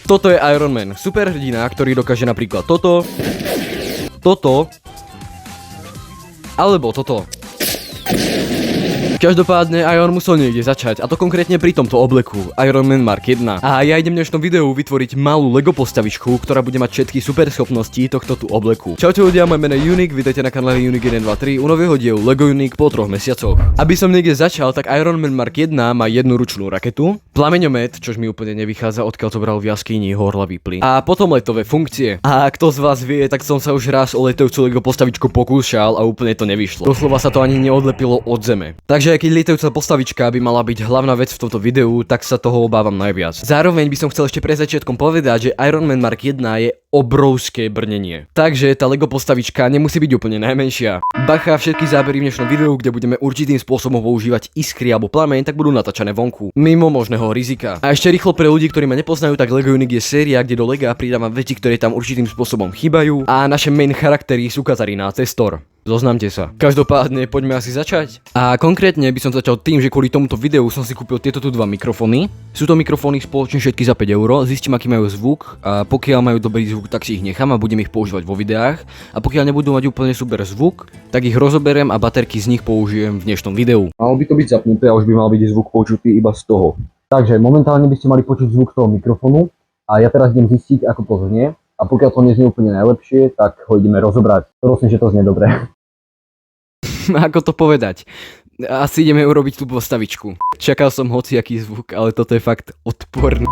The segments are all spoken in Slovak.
Toto je Iron Man, superhrdina, ktorý dokáže napríklad toto, alebo toto. Každopádne Iron musel niekde začať, a to konkrétne pri tomto obleku, Iron Man Mark 1. A ja idem v dnešnom videu vytvoriť malú Lego postavičku, ktorá bude mať všetky super schopnosti tohto tu obleku. Čaute ľudia, moje meno je Unique, vítajte na kanále Unique 123 u nového dielu Lego Unique po 3 mesiacoch. Aby som niekde začal, tak Iron Man Mark 1 má jednu ručnú raketu, plameňomet, čož mi úplne nevychádza, odkiaľ to bral v jaskyni horlavý plyn. A potom letové funkcie. A kto z vás vie, tak som sa už raz o letajúcu Lego postavičku pokúšal a úplne to nevyšlo. Doslova sa to ani neodlepilo od zeme. Takže keď lietajúca postavička by mala byť hlavná vec v tomto videu, tak sa toho obávam najviac. Zároveň by som chcel ešte pred začiatkom povedať, že Iron Man Mark 1 je obrovské brnenie. Takže tá Lego postavička nemusí byť úplne najmenšia. Bacha, všetky zábery v dnešnom videu, kde budeme určitým spôsobom používať iskry alebo plameň, tak budú natáčané vonku, mimo možného rizika. A ešte rýchlo pre ľudí, ktorí ma nepoznajú, tak Lego Unique je séria, kde do Lega pridávam veci, ktoré tam určitým spôsobom chýbajú, a naše main charaktery sú Katarína a Cestor. Zoznamte sa. Každopádne poďme asi začať. A konkrétne by som začal tým, že kvôli tomuto videu som si kúpil tieto tu dva mikrofóny. Sú to mikrofóny spoločne všetky za 5 €. Zistím, aký majú zvuk, a pokiaľ majú dobrý zvuk, tak si ich nechám a budem ich používať vo videách. A pokiaľ nebudú mať úplne super zvuk, tak ich rozoberiem a baterky z nich použijem v dnešnom videu. Malo by to byť zapnuté a už by mal byť zvuk počutý iba z toho. Takže momentálne by ste mali počuť zvuk toho mikrofónu a ja teraz idem zistiť, ako to znie. A pokiaľ to neznie úplne najlepšie, tak ho ideme rozobrať. Prosím, že to znie dobre. Ako to povedať? Asi ideme urobiť tú postavičku. Čakal som hociaký zvuk, ale toto je fakt odporné.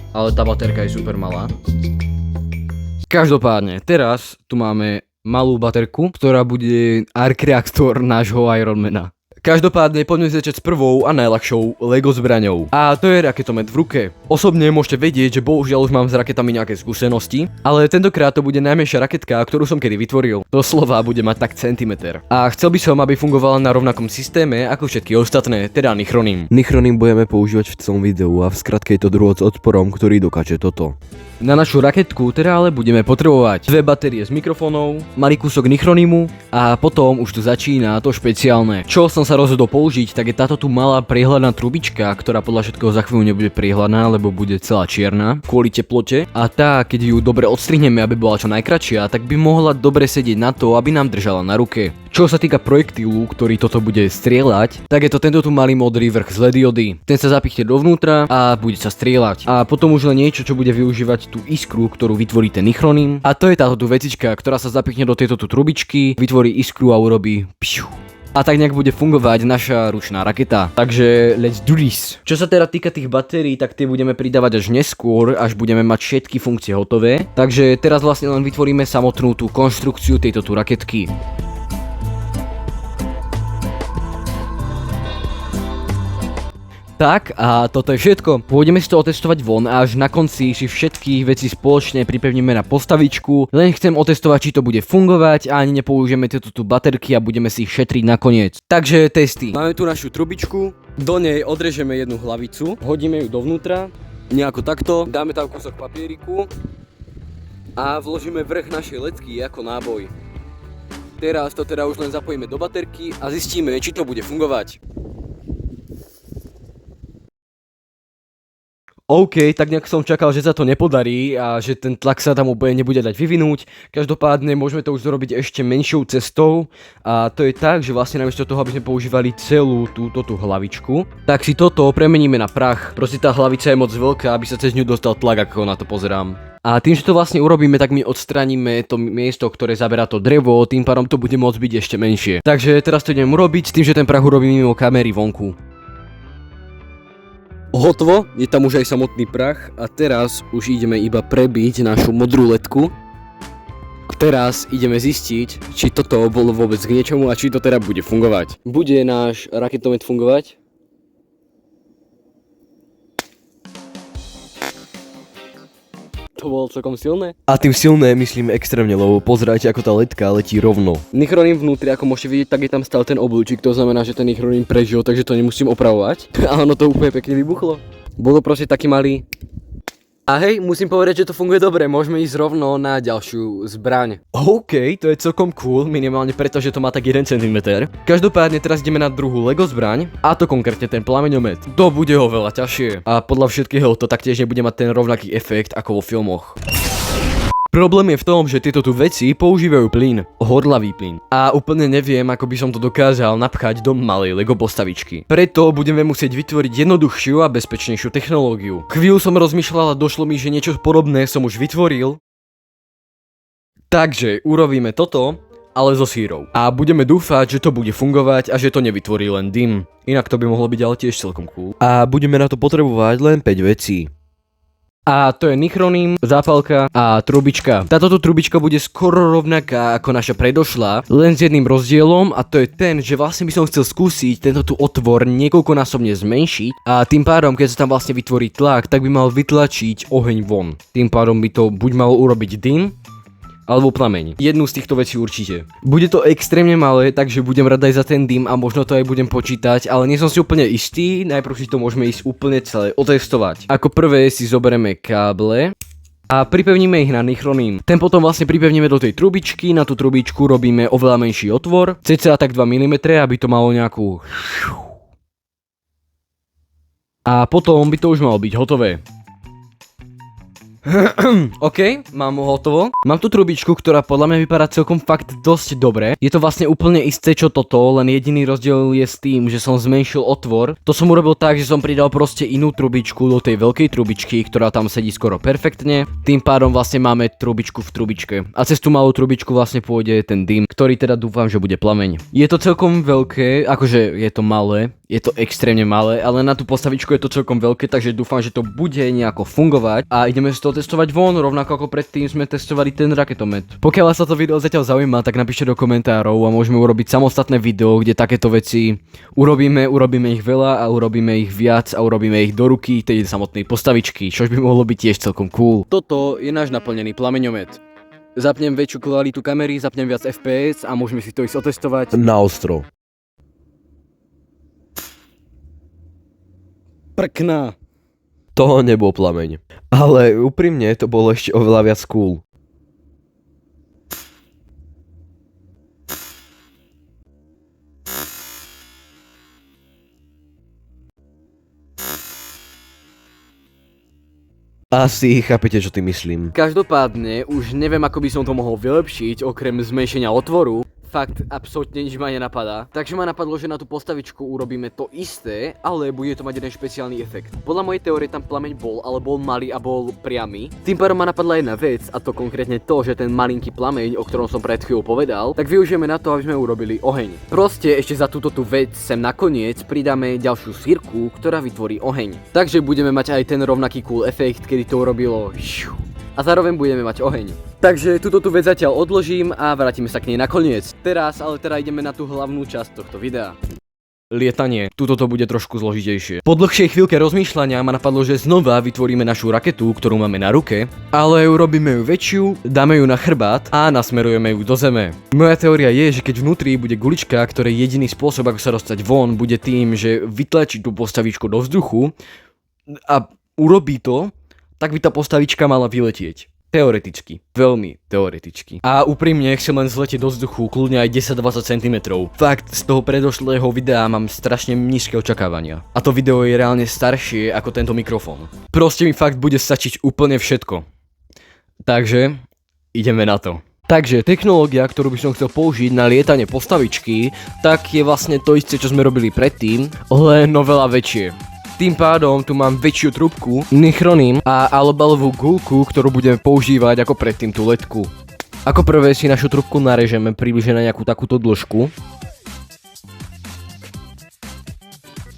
Ale tá baterka je super malá. Každopádne, teraz tu máme malú baterku, ktorá bude arc reaktor nášho Ironmana. Každopádne poďme začať s prvou a najľahšou Lego zbraňou. A to je raketomet v ruke. Osobne môžete vedieť, že bohužiaľ už mám s raketami nejaké skúsenosti, ale tentokrát to bude najmenšia raketka, ktorú som kedy vytvoril. Doslova bude mať tak centimeter. A chcel by som, aby fungovala na rovnakom systéme ako všetky ostatné, teda Nichronim. Nichronim budeme používať v celom videu a v skratke je to druhot s odporom, ktorý dokáže toto. Na našu raketku teda ale budeme potrebovať dve batérie s mikrofónov, malý kúsok Nichronimu a potom už tu začína to špeciálne. Čo som sa rozhodol použiť, tak je táto tu malá priehľadná trubička, ktorá podľa všetkého za chvíľu nebude priehľadná, lebo bude celá čierna kvôli teplote. A tá, keď ju dobre odstrihneme, aby bola čo najkratšia, tak by mohla dobre sedieť na to, aby nám držala na ruke. Čo sa týka projektílu, ktorý toto bude strieľať, tak je to tento tu malý modrý vrch z LED diody. Ten sa zapichne dovnútra a bude sa strieľať. A potom už len niečo, čo bude využívať tú iskru, ktorú vytvorí ten Nichronim. A to je táto tu vecička, ktorá sa zapichne do tejto tu trubičky, vytvorí iskru a urobí pšiu. A tak nejak bude fungovať naša ručná raketa. Takže let's do this. Čo sa teda týka tých batérií, tak tie budeme pridávať až neskôr, až budeme mať všetky funkcie hotové. Takže teraz vlastne len vytvoríme samotnú tú konštrukciu tejto tu raketky. Tak a toto je všetko. Pôjdeme si to otestovať von a až na konci si všetky veci spoločne pripevníme na postavičku. Len chcem otestovať, či to bude fungovať a ani nepoužijeme tieto tu baterky a budeme si ich šetriť nakoniec. Takže testy. Máme tu našu trubičku, do nej odrežeme jednu hlavicu, hodíme ju dovnútra, nejako takto, dáme tam kúsok papieriku a vložíme vrch našej lecky ako náboj. Teraz to teda už len zapojíme do baterky a zistíme, či to bude fungovať. OK, tak nejak som čakal, že sa to nepodarí a že ten tlak sa tam úplne nebude dať vyvinúť. Každopádne môžeme to už zrobiť ešte menšou cestou a to je tak, že vlastne namiesto toho, aby sme používali celú túto hlavičku, tak si toto premeníme na prach. Proste tá hlavica je moc veľká, aby sa cez ňu dostal tlak, ako na to pozerám. A tým, že to vlastne urobíme, tak my odstraníme to miesto, ktoré zaberá to drevo, tým pádom to bude môcť byť ešte menšie. Takže teraz to idem urobiť s tým, že ten prach urobím mimo kamery vonku. Hotovo, je tam už aj samotný prach a teraz už ideme iba prebiť našu modrú ledku. A teraz ideme zistiť, či toto bolo vôbec k niečomu a či to teda bude fungovať. Bude náš raketomet fungovať? To bolo celkom silné. A tým silné myslím extrémne, lebo pozerajte, ako tá ledka letí rovno. Nichronim vnútri, ako môžete vidieť, tak je tam stále ten oblúčik, to znamená, že ten Nichronim prežil, takže to nemusím opravovať. A ono to úplne pekne vybuchlo. Bolo proste taký malý A hej, musím povedať, že to funguje dobre, môžeme ísť rovno na ďalšiu zbraň. OK, to je celkom cool, minimálne preto, že to má tak 1 cm. Každopádne teraz ideme na druhú Lego zbraň, a to konkrétne ten plameňomet. To bude oveľa ťažšie a podľa všetkého to taktiež nebude mať ten rovnaký efekt ako vo filmoch. Problém je v tom, že tieto tu veci používajú plyn, horlavý plyn. A úplne neviem, ako by som to dokázal napchať do malej Lego postavičky. Preto budeme musieť vytvoriť jednoduchšiu a bezpečnejšiu technológiu. Chvíľu som rozmýšľal a došlo mi, že niečo podobné som už vytvoril. Takže urobíme toto, ale so sírou. A budeme dúfať, že to bude fungovať a že to nevytvorí len dym. Inak to by mohlo byť ale tiež celkom cool. A budeme na to potrebovať len 5 vecí. A to je nichroním, zápalka a trubička. Táto trubička bude skoro rovnaká ako naša predošlá, len s jedným rozdielom, a to je ten, že vlastne by som chcel skúsiť tento tu otvor niekoľkonásobne zmenšiť a tým pádom, keď sa tam vlastne vytvorí tlak, tak by mal vytlačiť oheň von. Tým pádom by to buď malo urobiť dym, alebo plameň. Jednu z týchto vecí určite. Bude to extrémne malé, takže budem rád aj za ten dym a možno to aj budem počítať, ale nie som si úplne istý, najprv si to môžeme ísť úplne celé otestovať. Ako prvé si zoberieme káble a pripevníme ich na nichroním. Ten potom vlastne pripevníme do tej trubičky, na tú trubičku robíme oveľa menší otvor, cca tak 2 mm, aby to malo nejakú... A potom by to už malo byť hotové. OK, mám hotovo. Mám tu trubičku, ktorá podľa mňa vypadá celkom fakt dosť dobre. Je to vlastne úplne isté čo toto, len jediný rozdiel je s tým, že som zmenšil otvor. To som urobil tak, že som pridal proste inú trubičku do tej veľkej trubičky, ktorá tam sedí skoro perfektne. Tým pádom vlastne máme trubičku v trubičke. A cez tú malú trubičku vlastne pôjde ten dym, ktorý teda dúfam, že bude plameň. Je to celkom veľké, akože je to malé. Je to extrémne malé, ale na tú postavičku je to celkom veľké, takže dúfam, že to bude nejako fungovať a ideme si to testovať von, rovnako ako predtým sme testovali ten raketomet. Pokiaľ vás sa to video zatiaľ zaujíma, tak napíšte do komentárov a môžeme urobiť samostatné video, kde takéto veci urobíme ich veľa a urobíme ich viac a urobíme ich do ruky tej samotnej postavičky, čož by mohlo byť tiež celkom cool. Toto je náš naplnený plameňomet. Zapnem väčšiu kvalitu kamery, zapnem viac FPS a môžeme si to ísť otestovať na ostro. Prkná. Toho nebol plameň. Ale úprimne to bolo ešte oveľa viac cool. Asi chápete, čo ty myslím. Každopádne, už neviem, ako by som to mohol vylepšiť, okrem zmenšenia otvoru. Fakt, absolútne nič ma nenapadá. Takže ma napadlo, že na tú postavičku urobíme to isté, ale bude to mať jeden špeciálny efekt. Podľa mojej teórie tam plameň bol, ale bol malý a bol priamy. Tým pádom ma napadla jedna vec, a to konkrétne to, že ten malinký plameň, o ktorom som pred chvíľou povedal, tak využijeme na to, aby sme urobili oheň. Proste ešte za túto tú vec sem nakoniec pridáme ďalšiu sírku, ktorá vytvorí oheň. Takže budeme mať aj ten rovnaký cool efekt, kedy to urobilo a zároveň budeme mať oheň. Takže túto tú vec zatiaľ odložím a vrátime sa k nej nakoniec. Teraz ale teda ideme na tú hlavnú časť tohto videa. Lietanie. Tuto to bude trošku zložitejšie. Po dlhšej chvíľke rozmýšľania ma napadlo, že znova vytvoríme našu raketu, ktorú máme na ruke, ale urobíme ju väčšiu, dáme ju na chrbát a nasmerujeme ju do zeme. Moja teória je, že keď vnútri bude gulička, ktorej jediný spôsob, ako sa dostať von, bude tým, že vytlačí tú postavičku do vzduchu a urobí to, tak by tá postavička mala vyletieť. Teoreticky. Veľmi teoreticky. A úprimne chcem len zletieť do vzduchu, kľudne aj 10-20 cm. Fakt, z toho predošlého videa mám strašne nízke očakávania. A to video je reálne staršie ako tento mikrofón. Proste mi fakt bude stačiť úplne všetko. Takže, ideme na to. Takže technológia, ktorú by som chcel použiť na lietanie postavičky, tak je vlastne to isté, čo sme robili predtým, len oveľa väčšie. Tým pádom tu mám väčšiu trubku, nichroním a alobalovú guľku, ktorú budeme používať ako predtým tú letku. Ako prvé si našu trubku narežeme približne na nejakú takúto dĺžku.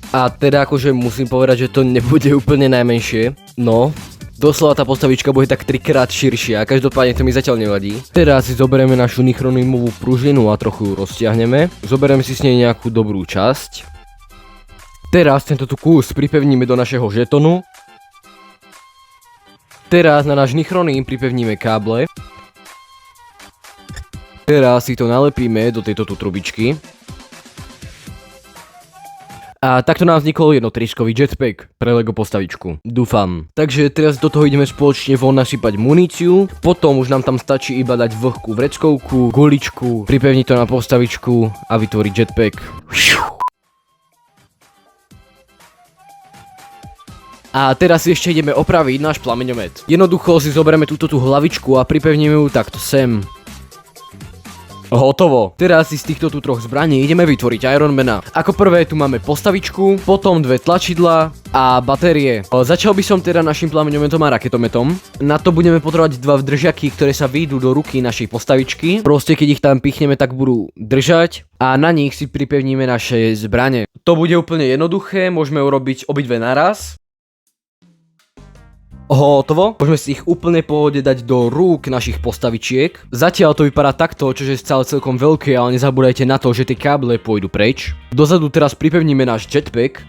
A teda akože musím povedať, že to nebude úplne najmenšie. No, doslova tá postavička bude tak 3-krát širšia, každopádne to mi zatiaľ nevadí. Teraz si zoberieme našu nichronímovú pružinu a trochu ju roztiahneme. Zoberieme si s nej nejakú dobrú časť. Teraz tento tu kus pripevníme do našeho žetonu. Teraz na náš nichroním pripevníme káble. Teraz si to nalepíme do tejto tu trubičky. A takto nám vznikol jednotričkový jetpack pre Lego postavičku. Dúfam. Takže teraz do toho ideme spoločne von nasypať muníciu, potom už nám tam stačí iba dať vlhkú vreckovku, guličku, pripevniť to na postavičku a vytvoriť jetpack. A teraz si ešte ideme opraviť náš plameňomet. Jednoducho si zoberieme túto hlavičku a pripevníme ju takto sem. Hotovo. Teraz si z týchto tu troch zbraní ideme vytvoriť Ironmana. Ako prvé tu máme postavičku, potom dve tlačidlá a batérie. Začal by som teda našim plameňometom a raketometom. Na to budeme potrebovať dva držaky, ktoré sa výjdu do ruky našej postavičky. Proste keď ich tam pichneme, tak budú držať a na nich si pripevníme naše zbrane. To bude úplne jednoduché, môžeme urobiť obidve naraz. Hotovo. Môžeme si ich úplne pohode dať do rúk našich postavičiek. Zatiaľ to vypadá takto, čože je stále celkom veľké, ale nezabúdajte na to, že tie káble pôjdu preč. Dozadu teraz pripevníme náš jetpack.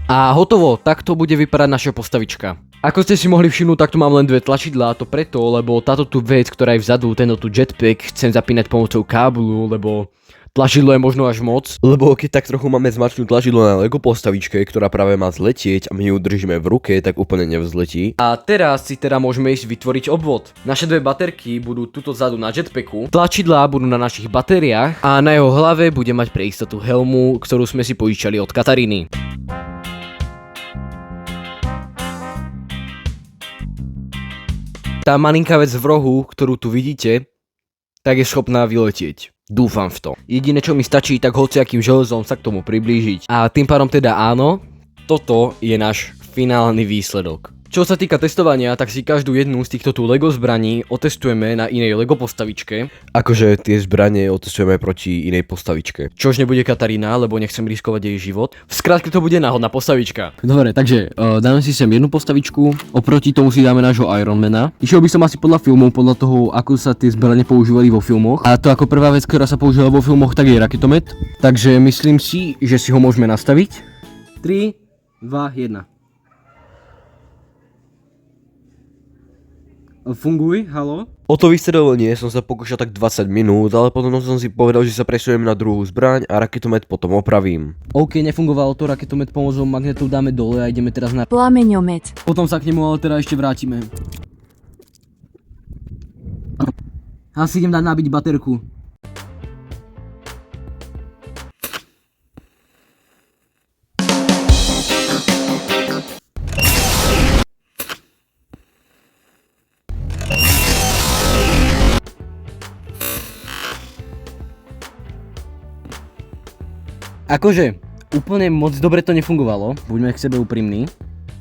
A hotovo, takto bude vypadať naša postavička. Ako ste si mohli všimnúť, tak tu mám len dve tlačidlá, to preto, lebo táto tu vec, ktorá je vzadu, tento tu jetpack, chcem zapínať pomocou káblu, lebo tlačidlo je možno až moc. Lebo keď tak trochu máme zmačnúť tlačidlo na Lego postavičke, ktorá práve má zletieť a my ju držíme v ruke, tak úplne nevzletí. A teraz si teda môžeme ísť vytvoriť obvod. Naše dve baterky budú tuto vzadu na jetpacku, tlačidlá budú na našich batériách a na jeho hlave bude mať pre istotu helmu, ktorú sme si požičali od Kataríny. Tá malinká vec v rohu, ktorú tu vidíte, tak je schopná vyletieť. Dúfam v to. Jediné, čo mi stačí, tak hociakým železom sa k tomu priblížiť. A tým pádom teda áno, toto je náš finálny výsledok. Čo sa týka testovania, tak si každú jednu z týchto tu Lego zbraní otestujeme na inej Lego postavičke. Akože tie zbranie otestujeme proti inej postavičke. Čož nebude Katarína, lebo nechcem riskovať jej život. V skratke to bude náhodná postavička. Dobre, takže dáme si sem jednu postavičku, oproti tomu si dáme nášho Ironmana. Išiel by som asi podľa filmov, podľa toho, ako sa tie zbrane používali vo filmoch. A to ako prvá vec, ktorá sa používala vo filmoch, tak je raketomet. Takže myslím si, že si ho môžeme nastaviť. 3, 2, 1. Funguj, halo? O to vystredovanie som sa pokúšal tak 20 minút, ale potom som si povedal, že sa presujem na druhú zbraň a raketomet potom opravím. OK, nefungovalo to, raketomet pomocou magnetu dáme dole a ideme teraz na Plameňomet. Potom sa k nemu ale teda ešte vrátime. Asi idem dať nabiť baterku. Akože, úplne moc dobre to nefungovalo, buďme k sebe úprimní,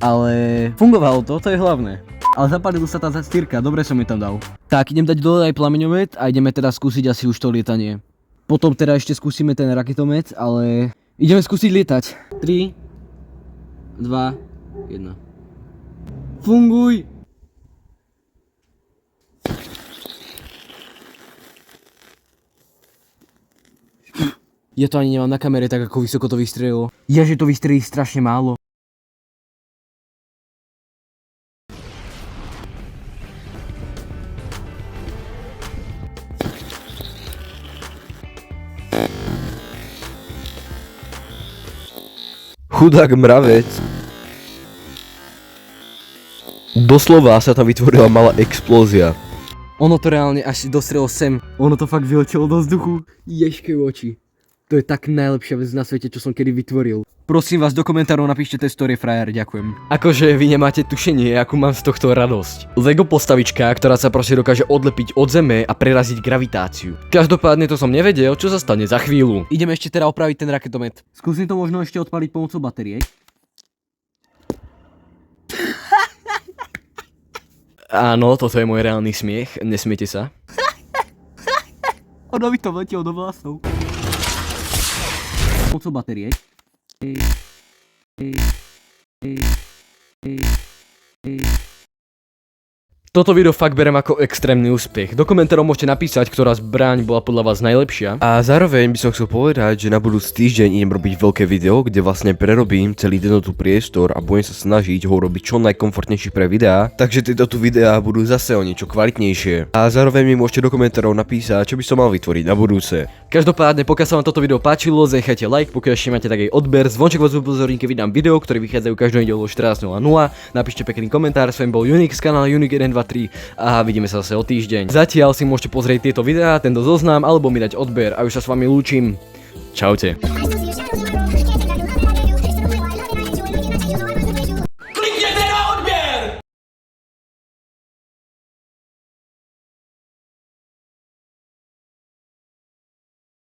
ale fungovalo to, to je hlavné. Ale zapálila sa tá zastírka, dobre som mi tam dal. Tak, idem dať dole aj plameňomet a ideme teda skúsiť asi už to lietanie. Potom teda ešte skúsime ten raketomet, ale ideme skúsiť lietať. 3, 2, 1. Funguj! Ja to ani nemám na kamere, tak ako vysoko to vystrelilo. Že to vystrelí strašne málo. Chudák mravec. Doslova sa tam vytvorila malá explózia. Ono to reálne až dostrelo sem. Ono to fakt vyletelo do vzduchu. Ježke oči. To je tak najlepšia vec na svete, čo som kedy vytvoril. Prosím vás, do komentárov napíšte tej story frajer, ďakujem. Akože vy nemáte tušenie, akú mám z tohto radosť. Lego postavička, ktorá sa proste dokáže odlepiť od zeme a preraziť gravitáciu. Každopádne to som nevedel, čo sa stane za chvíľu. Ideme ešte teda opraviť ten raketomet. Skúsim to možno ešte odpaliť pomocou batérie. Áno, toto je môj reálny smiech, nesmiete sa. Ono mi to letelo do vlasov. Pomocou batérie. Toto video fakt berem ako extrémny úspech. Do komentárov môžete napísať, ktorá zbraň bola podľa vás najlepšia. A zároveň by som chcel povedať, že na budúci týždeň idem robiť veľké video, kde vlastne prerobím celý tento priestor a budem sa snažiť ho robiť čo najkomfortnejšie pre videá. Takže tieto tu videá budú zase o niečo kvalitnejšie. A zároveň mi môžete do komentárov napísať, čo by som mal vytvoriť na budúce. Každopádne, pokiaľ sa vám toto video páčilo, zanechajte like, pokiaľ ešte máte taký odber, zvonček vás upozorní, keď vydám video, ktoré vychádzajú každú nedeľu o 14:00. Napíšte pekný komentár, s vami bol Unique z kanála Unique 123 a vidíme sa zase o týždeň. Zatiaľ si môžete pozrieť tieto videá, tento zoznam alebo mi dať odber a už sa s vami lúčim. Čaute.